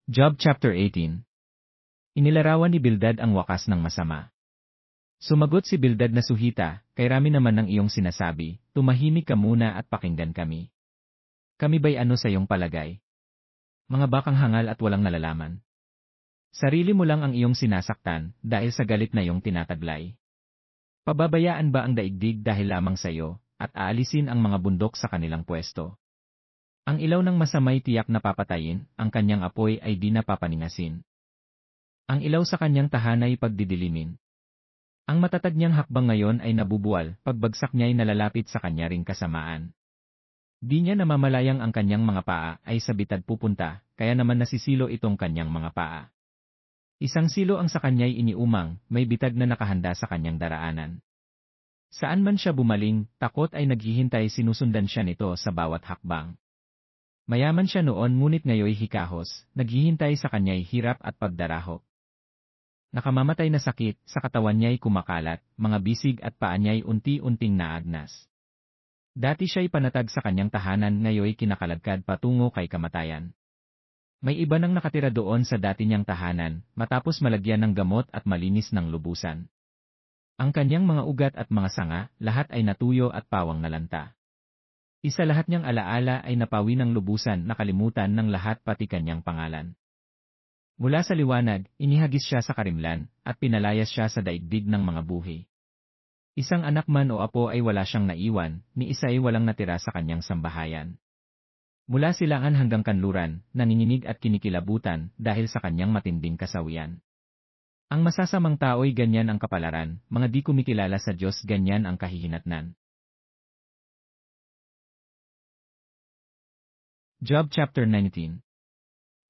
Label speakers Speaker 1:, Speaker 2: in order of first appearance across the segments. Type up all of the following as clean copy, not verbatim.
Speaker 1: Job chapter 18. Inilarawan ni Bildad ang wakas ng masama. Sumagot si Bildad na Suhita, kay rami naman ng iyong sinasabi, tumahimik ka muna at pakinggan kami. Kami ba'y ano sa iyong palagay? Mga bakang hangal at walang nalalaman. Sarili mo lang ang iyong sinasaktan, dahil sa galit na iyong tinataglay. Pababayaan ba ang daigdig dahil lamang sa iyo, at aalisin ang mga bundok sa kanilang pwesto? Ang ilaw ng masamay tiyak na papatayin, ang kanyang apoy ay di napapaningasin. Ang ilaw sa kanyang tahanay pagdidilimin. Ang matatag niyang hakbang ngayon ay nabubuwal, pagbagsak niya ay nalalapit sa kanya ring kasamaan. Di niya namamalayang ang kanyang mga paa ay sa bitad pupunta, kaya naman nasisilo itong kanyang mga paa. Isang silo ang sa kanya'y iniumang, may bitag na nakahanda sa kanyang daraanan. Saan man siya bumaling, takot ay naghihintay sinusundan siya nito sa bawat hakbang. Mayaman siya noon ngunit ngayoy hikahos, naghihintay sa kanya'y hirap at pagdarahop. Nakamamatay na sakit, sa katawan niya'y kumakalat, mga bisig at paa niya'y unti-unting naagnas. Dati siya'y panatag sa kanyang tahanan, ngayoy kinakaladkad patungo kay kamatayan. May iba nang nakatira doon sa dati niyang tahanan, matapos malagyan ng gamot at malinis ng lubusan. Ang kanyang mga ugat at mga sanga, lahat ay natuyo at pawang nalanta. Isa lahat niyang alaala ay napawi ng lubusan, nakalimutan ng lahat pati kanyang pangalan. Mula sa liwanag, inihagis siya sa karimlan, at pinalayas siya sa daigdig ng mga buhi. Isang anak man o apo ay wala siyang naiwan, ni isa ay walang natira sa kanyang sambahayan. Mula silangan hanggang kanluran, nanginginig at kinikilabutan dahil sa kanyang matinding kasawian. Ang masasamang tao'y ganyan ang kapalaran, mga di kumikilala sa Diyos ganyan ang kahihinatnan. Job chapter 19.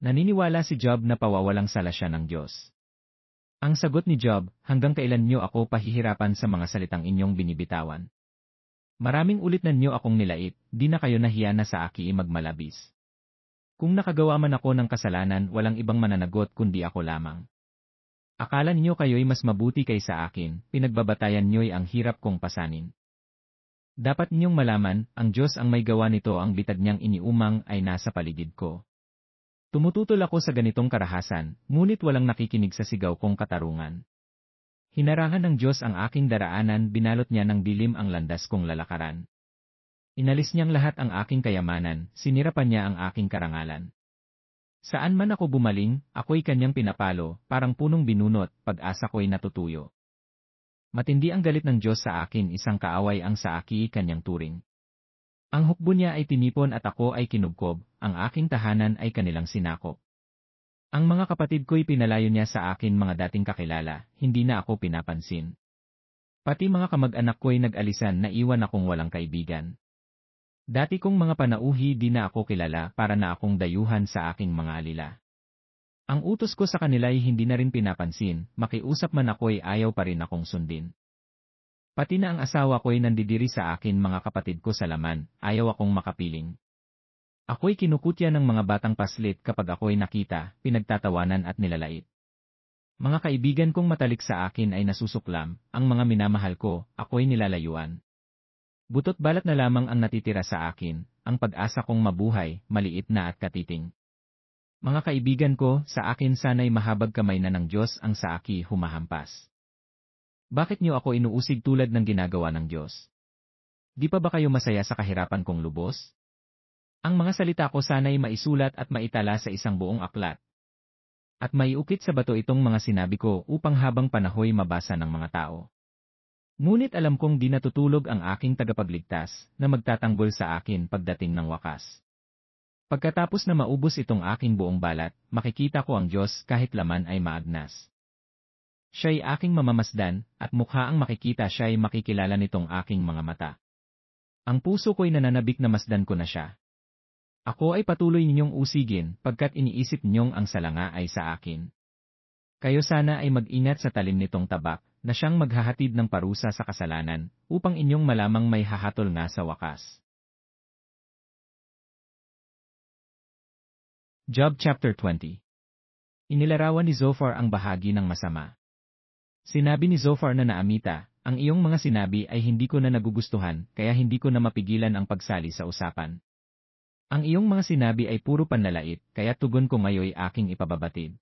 Speaker 1: Naniniwala si Job na pawawalang sala siya ng Diyos. Ang sagot ni Job, hanggang kailan niyo ako pahihirapan sa mga salitang inyong binibitawan? Maraming ulit na niyo akong nilait, di na kayo nahiya na sa aki magmalabis. Kung nakagawa man ako ng kasalanan, walang ibang mananagot kundi ako lamang. Akala niyo kayo'y mas mabuti kaysa akin, pinagbabatayan niyo'y ang hirap kong pasanin. Dapat ninyong malaman, ang Diyos ang may gawa nito, ang bitag niyang iniumang ay nasa paligid ko. Tumututol ako sa ganitong karahasan, ngunit walang nakikinig sa sigaw kong katarungan. Hinarangan ng Diyos ang aking daraanan, binalot niya ng dilim ang landas kong lalakaran. Inalis niyang lahat ang aking kayamanan, sinirapan niya ang aking karangalan. Saan man ako bumaling, ako'y kanyang pinapalo, parang punong binunot, pag-asa ko'y natutuyo. Matindi ang galit ng Diyos sa akin, isang kaaway ang sa aki kanyang turing. Ang hukbo niya ay tinipon at ako ay kinubkob, ang aking tahanan ay kanilang sinakop. Ang mga kapatid ko'y pinalayo niya sa akin, mga dating kakilala, hindi na ako pinapansin. Pati mga kamag-anak ko'y nag-alisan, naiwan akong walang kaibigan. Dati kong mga panauhi di na ako kilala, para na akong dayuhan sa aking mga alila. Ang utos ko sa kanila'y hindi na rin pinapansin, makiusap man ako'y ayaw pa rin akong sundin. Pati na ang asawa ko'y nandidiri sa akin, mga kapatid ko sa laman, ayaw akong makapiling. Ako'y kinukutya ng mga batang paslit kapag ako'y nakita, pinagtatawanan at nilalait. Mga kaibigan kong matalik sa akin ay nasusuklam, ang mga minamahal ko, ako'y nilalayuan. Butot balat na lamang ang natitira sa akin, ang pag-asa kong mabuhay, maliit na at katiting. Mga kaibigan ko, sa akin sana'y mahabag kamay na ng Diyos, ang sa aki humahampas. Bakit niyo ako inuusig tulad ng ginagawa ng Diyos? Di pa ba kayo masaya sa kahirapan kong lubos? Ang mga salita ko sana'y maisulat at maitala sa isang buong aklat. At maiukit sa bato itong mga sinabi ko upang habang panahoy mabasa ng mga tao. Ngunit alam kong di natutulog ang aking tagapagligtas na magtatanggol sa akin pagdating ng wakas. Pagkatapos na maubos itong aking buong balat, makikita ko ang Diyos kahit laman ay maagnas. Siya'y aking mamamasdan, at mukha ang makikita, siya'y makikilala nitong aking mga mata. Ang puso ko'y nananabik na masdan ko na siya. Ako ay patuloy ninyong usigin, pagkat iniisip ninyong ang salanga ay sa akin. Kayo sana ay mag-ingat sa talim nitong tabak, na siyang maghahatid ng parusa sa kasalanan, upang inyong malamang may hahatol nga sa wakas. Job chapter 20. Inilarawan ni Zophar ang bahagi ng masama. Sinabi ni Zophar na naamita, ang iyong mga sinabi ay hindi ko na nagugustuhan, kaya hindi ko na mapigilan ang pagsali sa usapan. Ang iyong mga sinabi ay puro panlalait, kaya tugon ko ngayoy aking ipababatid.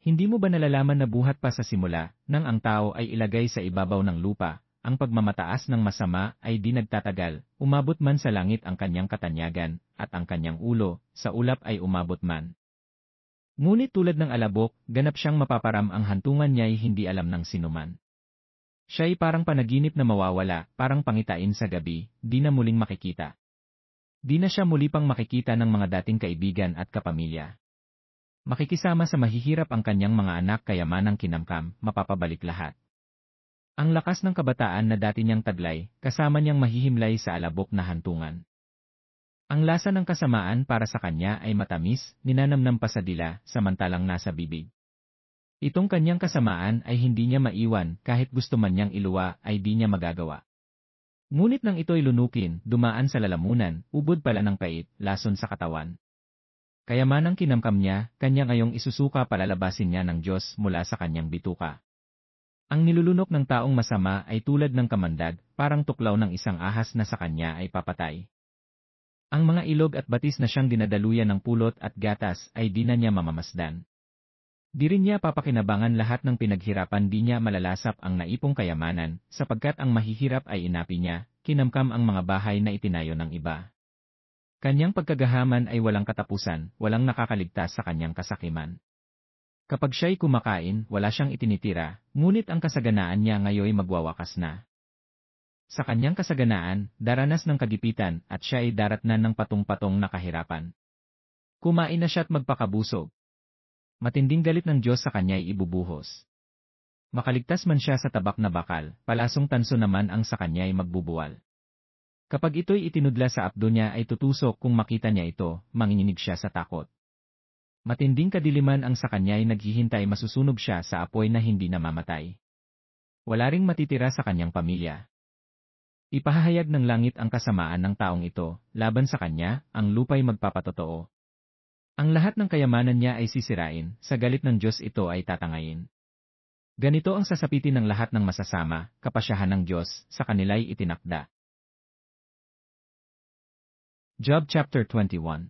Speaker 1: Hindi mo ba nalalaman na buhat pa sa simula, nang ang tao ay ilagay sa ibabaw ng lupa, ang pagmamataas ng masama ay di nagtatagal, umabot man sa langit ang kanyang katanyagan, at ang kanyang ulo, sa ulap ay umabot man. Ngunit tulad ng alabok, ganap siyang mapaparam ang hantungan niya'y hindi alam ng sinuman. Siya'y parang panaginip na mawawala, parang pangitain sa gabi, di na muling makikita. Di na siya muli pang makikita ng mga dating kaibigan at kapamilya. Makikisama sa mahihirap ang kanyang mga anak kayamanang kinamkam, mapapabalik lahat. Ang lakas ng kabataan na dati niyang taglay, kasama niyang mahihimlay sa alabok na hantungan. Ang lasa ng kasamaan para sa kanya ay matamis, ninanamnam pa sa dila, samantalang nasa bibig. Itong kanyang kasamaan ay hindi niya maiwan, kahit gusto man niyang iluwa ay di niya magagawa. Ngunit nang ito'y lunukin, dumaan sa lalamunan, ubod pala ng pait, lason sa katawan. Kayamanang kinamkam niya, kanya ngayong isusuka palalabasin niya ng Diyos mula sa kanyang bituka. Ang nilulunok ng taong masama ay tulad ng kamandag, parang tuklaw ng isang ahas na sa kanya ay papatay. Ang mga ilog at batis na siyang dinadaluyan ng pulot at gatas ay di na niya mamamasdan. Di rin niya papakinabangan lahat ng pinaghirapan, di niya malalasap ang naipong kayamanan, sapagkat ang mahihirap ay inapi niya, kinamkam ang mga bahay na itinayo ng iba. Kanyang pagkagahaman ay walang katapusan, walang nakakaligtas sa kanyang kasakiman. Kapag siya'y kumakain, wala siyang itinitira, ngunit ang kasaganaan niya ngayoy magwawakas na. Sa kanyang kasaganaan, daranas ng kagipitan at siya ay daratnan ng patong-patong na kahirapan. Kumain na siya at magpakabusog. Matinding galit ng Diyos sa kanya ay ibubuhos. Makaligtas man siya sa tabak na bakal, palasong tanso naman ang sa kanya ay magbubuwal. Kapag ito'y itinudla sa apdo niya ay tutusok, kung makita niya ito, manginginig siya sa takot. Matinding kadiliman ang sa kanya ay naghihintay, masusunog siya sa apoy na hindi namamatay. Wala ring matitira sa kanyang pamilya. Ipahahayag ng langit ang kasamaan ng taong ito, laban sa kanya, ang lupa'y magpapatotoo. Ang lahat ng kayamanan niya ay sisirain, sa galit ng Diyos ito ay tatangayin. Ganito ang sasapitin ng lahat ng masasama, kapasyahan ng Diyos, sa kanila'y itinakda. Job chapter 21.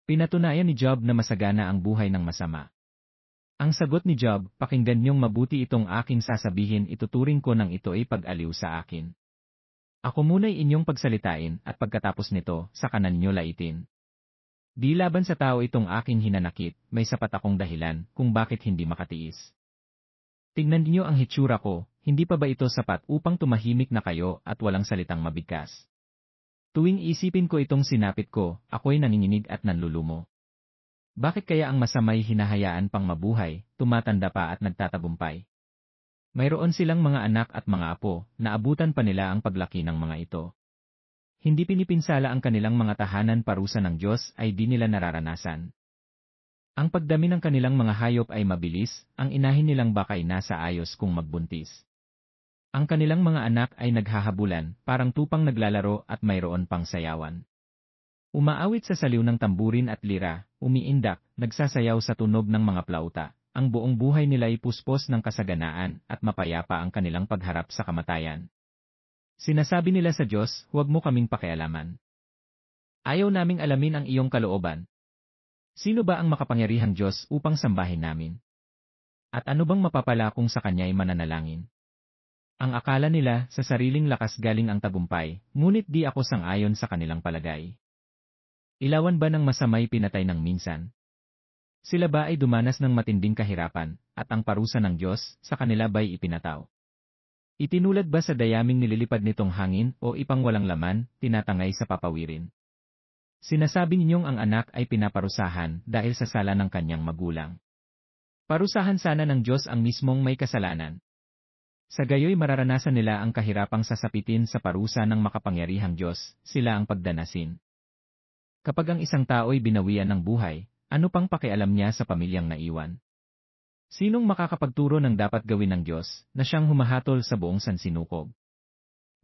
Speaker 1: Pinatunayan ni Job na masagana ang buhay ng masama. Ang sagot ni Job, pakinggan niyong mabuti itong aking sasabihin, ituturing ko ng ito ay pag-aliw sa akin. Ako muna'y inyong pagsalitain, at pagkatapos nito, sa kanan niyo laitin. Di laban sa tao itong aking hinanakit, may sapat akong dahilan, kung bakit hindi makatiis. Tignan niyo ang hitsura ko, hindi pa ba ito sapat upang tumahimik na kayo at walang salitang mabigkas? Tuwing isipin ko itong sinapit ko, ako'y nanginginig at nanlulumo. Bakit kaya ang masamay hinahayaan pang mabuhay, tumatanda pa at nagtatagumpay? Mayroon silang mga anak at mga apo, naabutan pa nila ang paglaki ng mga ito. Hindi pinipinsala ang kanilang mga tahanan, parusa ng Diyos ay di nila nararanasan. Ang pagdami ng kanilang mga hayop ay mabilis, ang inahin nilang bakay nasa ayos kung magbuntis. Ang kanilang mga anak ay naghahabulan, parang tupang naglalaro at mayroon pang sayawan. Umaawit sa saliw ng tamburin at lira, umiindak, nagsasayaw sa tunog ng mga plauta. Ang buong buhay nila ay puspos ng kasaganaan at mapayapa ang kanilang pagharap sa kamatayan. Sinasabi nila sa Diyos, huwag mo kaming pakialaman. Ayaw naming alamin ang iyong kalooban. Sino ba ang makapangyarihang Diyos upang sambahin namin? At ano bang mapapala kung sa Kanya'y mananalangin? Ang akala nila, sa sariling lakas galing ang tagumpay, ngunit di ako sang-ayon sa kanilang palagay. Ilawan ba ng masamay pinatay ng minsan? Sila ba ay dumanas ng matinding kahirapan, at ang parusa ng Diyos, sa kanila ba'y ipinataw? Itinulad ba sa dayaming nililipad nitong hangin, o ipang walang laman, tinatangay sa papawirin? Sinasabi ninyong ang anak ay pinaparusahan, dahil sa sala ng kanyang magulang. Parusahan sana ng Diyos ang mismong may kasalanan. Sa gayoy mararanasan nila ang kahirapang sasapitin sa parusa ng makapangyarihang Diyos, sila ang pagdanasin. Kapag ang isang tao'y binawian ng buhay, ano pang pakialam niya sa pamilyang naiwan? Sinong makakapagturo ng dapat gawin ng Diyos, na siyang humahatol sa buong sansinukob?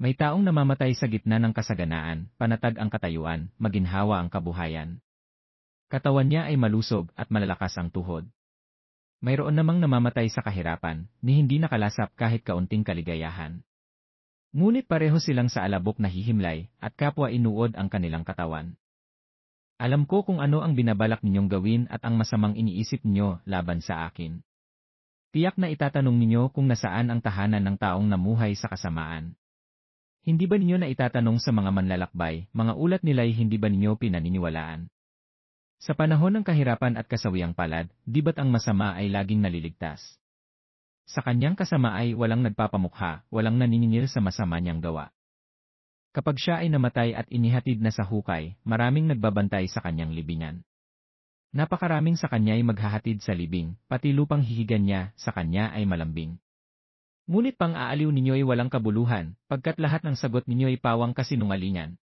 Speaker 1: May taong namamatay sa gitna ng kasaganaan, panatag ang katayuan, maginhawa ang kabuhayan. Katawan niya ay malusog at malalakas ang tuhod. Mayroon namang namamatay sa kahirapan, ni hindi nakalasap kahit kaunting kaligayahan. Ngunit pareho silang sa alabok na hihimlay, at kapwa inuod ang kanilang katawan. Alam ko kung ano ang binabalak ninyong gawin at ang masamang iniisip ninyo laban sa akin. Tiyak na itatanong ninyo kung nasaan ang tahanan ng taong namuhay sa kasamaan. Hindi ba ninyo na itatanong sa mga manlalakbay, mga ulat nila'y hindi ba ninyo pinaniniwalaan? Sa panahon ng kahirapan at kasawiang palad, di ba't ang masama ay laging naliligtas? Sa kanyang kasama ay walang nagpapamukha, walang naniningil sa masama niyang gawa. Kapag siya ay namatay at inihatid na sa hukay, maraming nagbabantay sa kanyang libingan. Napakaraming sa kanya'y maghahatid sa libing, pati lupang hihigan niya sa kanya ay malambing. Ngunit pang-aaliw ninyo ay walang kabuluhan, pagkat lahat ng sagot ninyo ay pawang kasinungalingan.